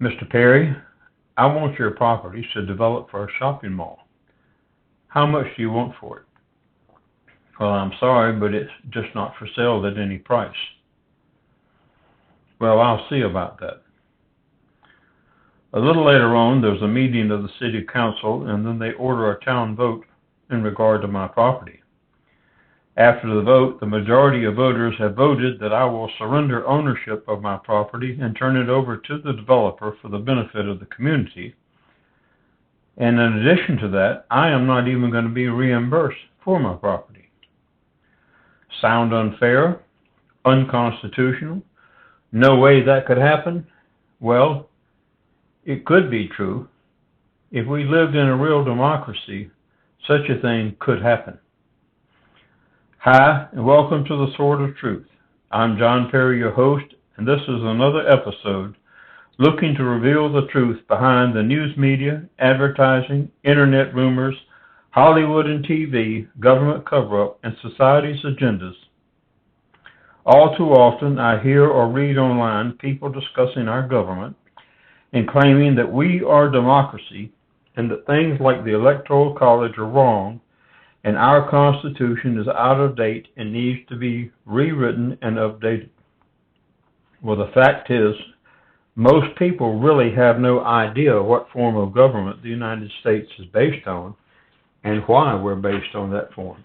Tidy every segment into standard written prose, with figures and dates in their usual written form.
Mr. Perry, I want your property to develop for a shopping mall. How much do you want for it? Well, I'm sorry, but it's just not for sale at any price. Well, I'll see about that. A little later on, there's a meeting of the city council, and then they order a town vote in regard to my property. After the vote, the majority of voters have voted that I will surrender ownership of my property and turn it over to the developer for the benefit of the community. And in addition to that, I am not even going to be reimbursed for my property. Sound unfair? Unconstitutional? No way that could happen? Well, it could be true. If we lived in a real democracy, such a thing could happen. Hi, and welcome to the Sword of Truth. I'm John Perry, your host, and this is another episode looking to reveal the truth behind the news media, advertising, internet rumors, Hollywood and TV, government cover-up, and society's agendas. All too often, I hear or read online people discussing our government and claiming that we are democracy and that things like the Electoral College are wrong and our Constitution is out of date and needs to be rewritten and updated. Well, the fact is, most people really have no idea what form of government the United States is based on and why we're based on that form.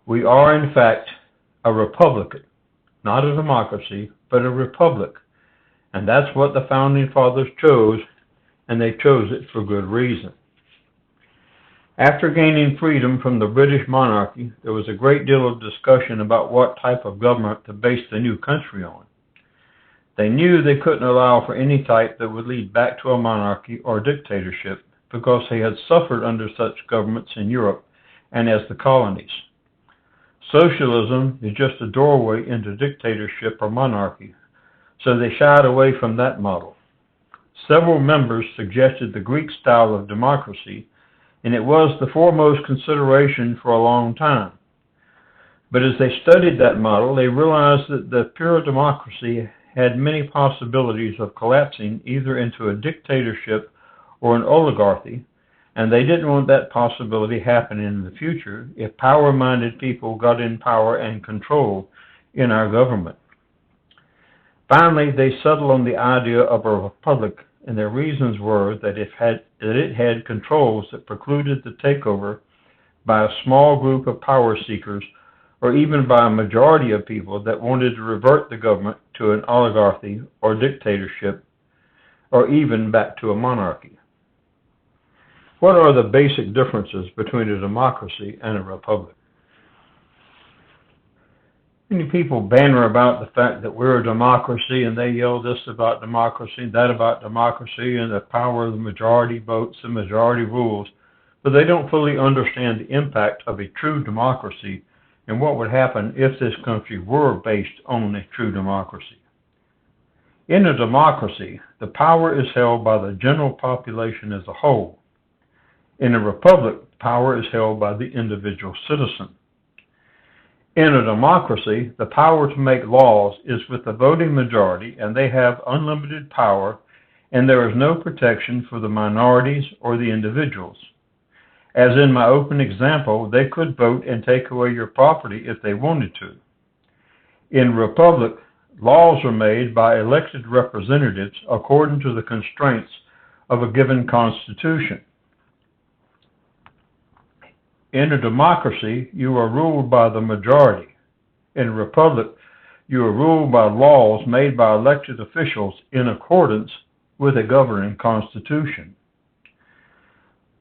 We are, in fact, a republic, not a democracy, but a republic. And that's what the Founding Fathers chose, and they chose it for good reason. After gaining freedom from the British monarchy, there was a great deal of discussion about what type of government to base the new country on. They knew they couldn't allow for any type that would lead back to a monarchy or dictatorship because they had suffered under such governments in Europe and as the colonies. Socialism is just a doorway into dictatorship or monarchy, so they shied away from that model. Several members suggested the Greek style of democracy, and it was the foremost consideration for a long time. But as they studied that model, they realized that the pure democracy had many possibilities of collapsing either into a dictatorship or an oligarchy, and they didn't want that possibility happening in the future if power-minded people got in power and control in our government. Finally, they settled on the idea of a republic, and their reasons were that it had controls that precluded the takeover by a small group of power seekers or even by a majority of people that wanted to revert the government to an oligarchy or dictatorship or even back to a monarchy. What are the basic differences between a democracy and a republic? Many people banter about the fact that we're a democracy, and they yell this about democracy, that about democracy, and the power of the majority votes and majority rules, but they don't fully understand the impact of a true democracy and what would happen if this country were based on a true democracy. In a democracy, the power is held by the general population as a whole. In a republic, power is held by the individual citizen. In a democracy, the power to make laws is with the voting majority, and they have unlimited power, and there is no protection for the minorities or the individuals. As in my open example, they could vote and take away your property if they wanted to. In a republic, laws are made by elected representatives according to the constraints of a given constitution. In a democracy, you are ruled by the majority. In a republic, you are ruled by laws made by elected officials in accordance with a governing constitution.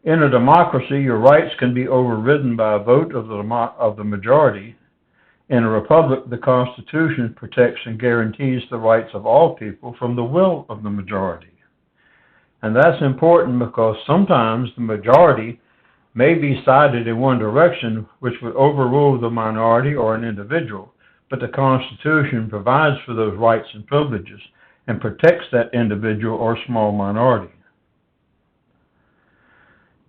In a democracy, your rights can be overridden by a vote of the majority. In a republic, the Constitution protects and guarantees the rights of all people from the will of the majority. And that's important because sometimes the majority may be sided in one direction, which would overrule the minority or an individual, but the Constitution provides for those rights and privileges and protects that individual or small minority.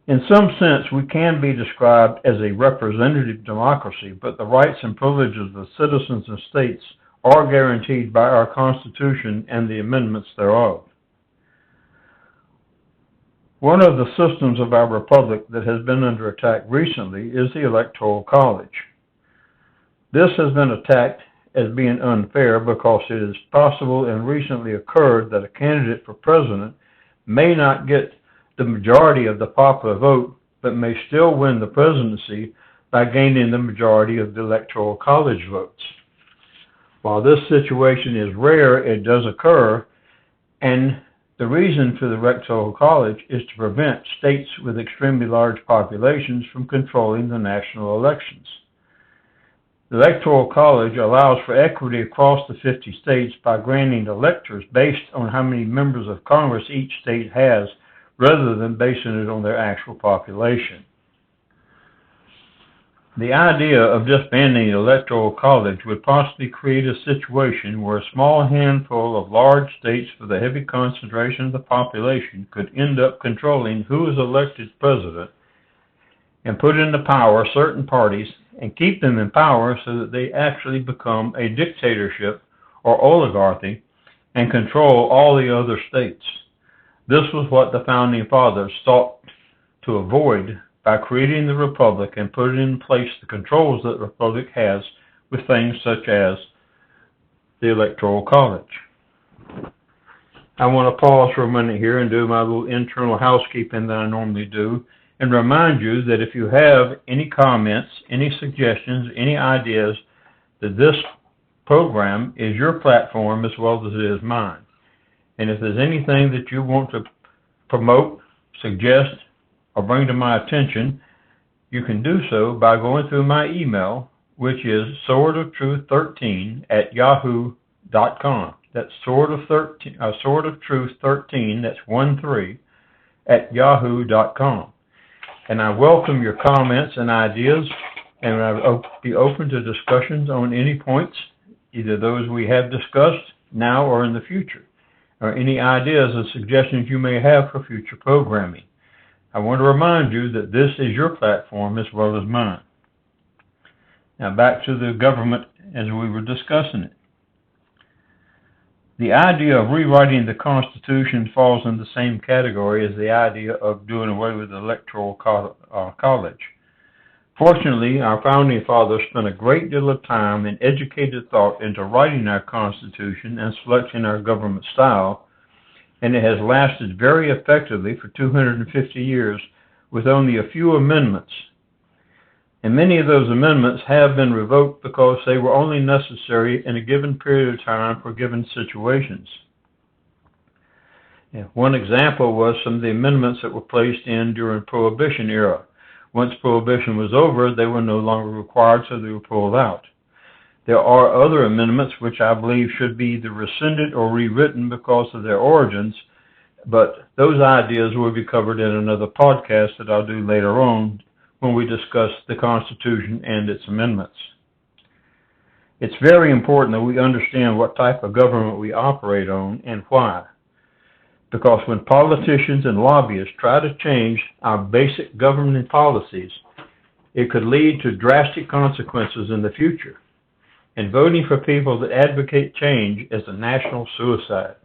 In some sense, we can be described as a representative democracy, but the rights and privileges of citizens and states are guaranteed by our Constitution and the amendments thereof. One of the systems of our republic that has been under attack recently is the Electoral College. This has been attacked as being unfair because it is possible and recently occurred that a candidate for president may not get the majority of the popular vote, but may still win the presidency by gaining the majority of the Electoral College votes. While this situation is rare, it does occur, and the reason for the Electoral College is to prevent states with extremely large populations from controlling the national elections. The Electoral College allows for equity across the 50 states by granting electors based on how many members of Congress each state has, rather than basing it on their actual population. The idea of disbanding the Electoral College would possibly create a situation where a small handful of large states with a heavy concentration of the population could end up controlling who is elected president and put into power certain parties and keep them in power so that they actually become a dictatorship or oligarchy and control all the other states. This was what the Founding Fathers sought to avoid by creating the Republic and putting in place the controls that the Republic has with things such as the Electoral College. I want to pause for a minute here and do my little internal housekeeping that I normally do, and remind you that if you have any comments, any suggestions, any ideas, that this program is your platform as well as it is mine. And if there's anything that you want to promote, suggest, or bring to my attention, you can do so by going through my email, which is swordoftruth13@yahoo.com. That's swordoftruth13, that's 13, @yahoo.com. And I welcome your comments and ideas, and I'll be open to discussions on any points, either those we have discussed now or in the future, or any ideas and suggestions you may have for future programming. I want to remind you that this is your platform as well as mine. Now back to the government as we were discussing it. The idea of rewriting the Constitution falls in the same category as the idea of doing away with the Electoral College. Fortunately, our Founding Fathers spent a great deal of time and educated thought into writing our Constitution and selecting our government style, and it has lasted very effectively for 250 years with only a few amendments. And many of those amendments have been revoked because they were only necessary in a given period of time for given situations. One example was some of the amendments that were placed in during Prohibition era. Once Prohibition was over, they were no longer required, so they were pulled out. There are other amendments which I believe should be either rescinded or rewritten because of their origins, but those ideas will be covered in another podcast that I'll do later on when we discuss the Constitution and its amendments. It's very important that we understand what type of government we operate on and why. Because when politicians and lobbyists try to change our basic governing policies, it could lead to drastic consequences in the future. And voting for people that advocate change is a national suicide.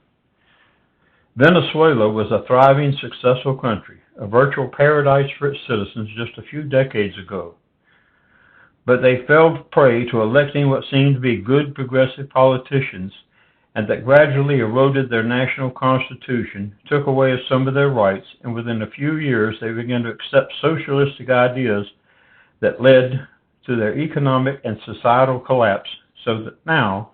Venezuela was a thriving, successful country, a virtual paradise for its citizens just a few decades ago. But they fell prey to electing what seemed to be good progressive politicians, and that gradually eroded their national constitution, took away some of their rights, and within a few years they began to accept socialistic ideas that led to their economic and societal collapse, so that now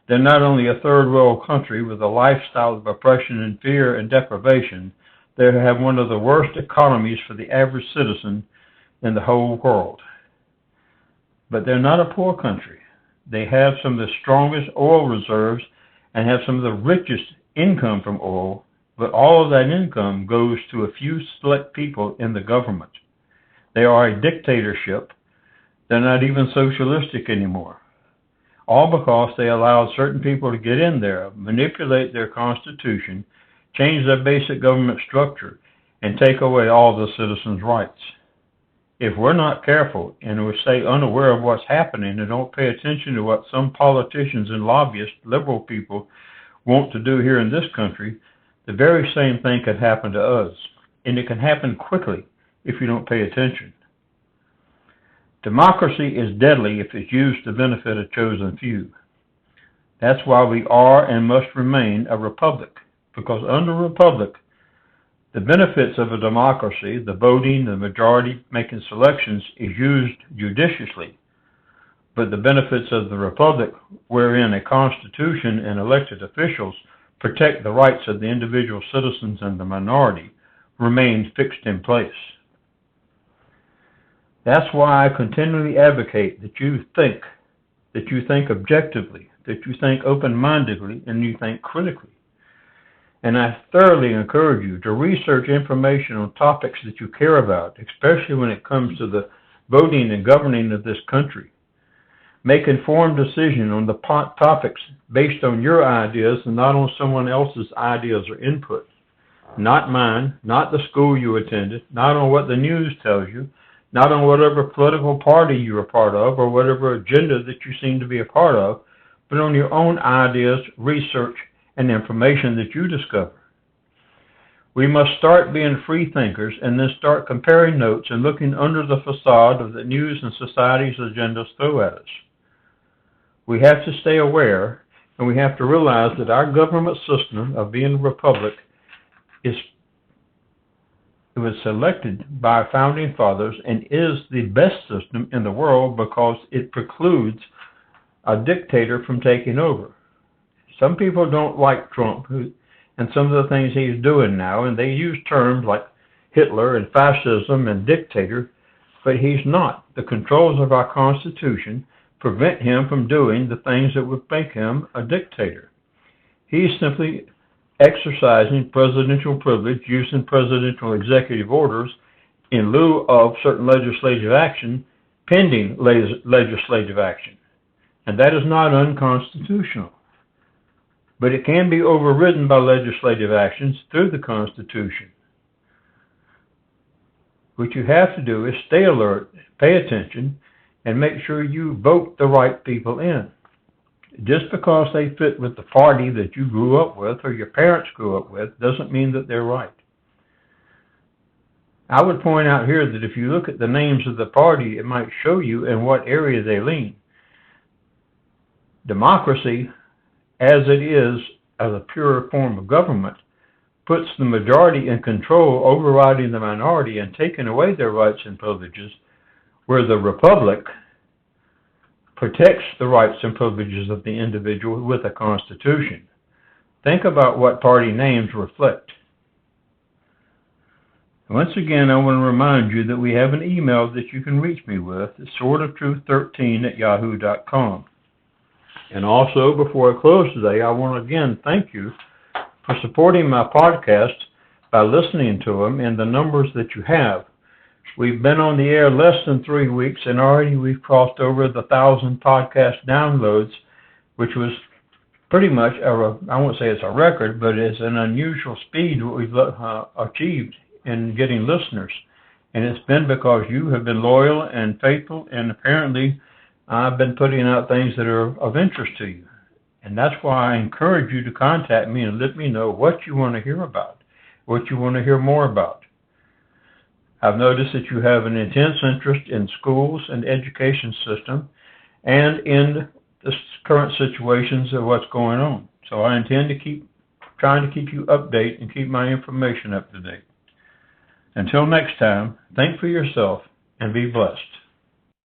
they're not only a third world country with a lifestyle of oppression and fear and deprivation, they have one of the worst economies for the average citizen in the whole world. But they're not a poor country. They have some of the strongest oil reserves and have some of the richest income from oil, but all of that income goes to a few select people in the government. They are a dictatorship. They're not even socialistic anymore. All because they allowed certain people to get in there, manipulate their constitution, change their basic government structure, and take away all the citizens' rights. If we're not careful and we stay unaware of what's happening and don't pay attention to what some politicians and lobbyists, liberal people, want to do here in this country, the very same thing could happen to us. and it can happen quickly if you don't pay attention. Democracy is deadly if it's used to benefit a chosen few. That's why we are and must remain a republic, because under a republic, the benefits of a democracy, the voting, the majority making selections, is used judiciously. But the benefits of the republic, wherein a constitution and elected officials protect the rights of the individual citizens and the minority, remain fixed in place. That's why I continually advocate that you think objectively, that you think open-mindedly, and you think critically. And I thoroughly encourage you to research information on topics that you care about, especially when it comes to the voting and governing of this country. Make informed decisions on the topics based on your ideas and not on someone else's ideas or input. Not mine, not the school you attended, not on what the news tells you, not on whatever political party you're a part of or whatever agenda that you seem to be a part of, but on your own ideas, research, and information that you discover. We must start being free thinkers and then start comparing notes and looking under the facade of the news and society's agendas throw at us. We have to stay aware, and we have to realize that our government system of being a republic it was selected by our founding fathers and is the best system in the world because it precludes a dictator from taking over. Some people don't like Trump and some of the things he's doing now, and they use terms like Hitler and fascism and dictator, but he's not. The controls of our Constitution prevent him from doing the things that would make him a dictator. He's simply exercising presidential privilege, using presidential executive orders in lieu of certain legislative action, pending legislative action. And that is not unconstitutional. But it can be overridden by legislative actions through the Constitution. What you have to do is stay alert, pay attention, and make sure you vote the right people in. Just because they fit with the party that you grew up with or your parents grew up with doesn't mean that they're right. I would point out here that if you look at the names of the party, it might show you in what area they lean. Democracy, as it is as a pure form of government, puts the majority in control, overriding the minority and taking away their rights and privileges, where the republic protects the rights and privileges of the individual with a constitution. Think about what party names reflect. Once again, I want to remind you that we have an email that you can reach me with. It's swordoftruth13@yahoo.com. And also, before I close today, I want to again thank you for supporting my podcast by listening to them in the numbers that you have. We've been on the air less than 3 weeks, and already we've crossed over the 1,000 podcast downloads, which was pretty much, I won't say it's a record, but it's an unusual speed what we've achieved in getting listeners. And it's been because you have been loyal and faithful, and apparently I've been putting out things that are of interest to you. And that's why I encourage you to contact me and let me know what you want to hear about, what you want to hear more about. I've noticed that you have an intense interest in schools and education system and in the current situations of what's going on. So I intend to keep trying to keep you updated and keep my information up to date. Until next time, think for yourself and be blessed.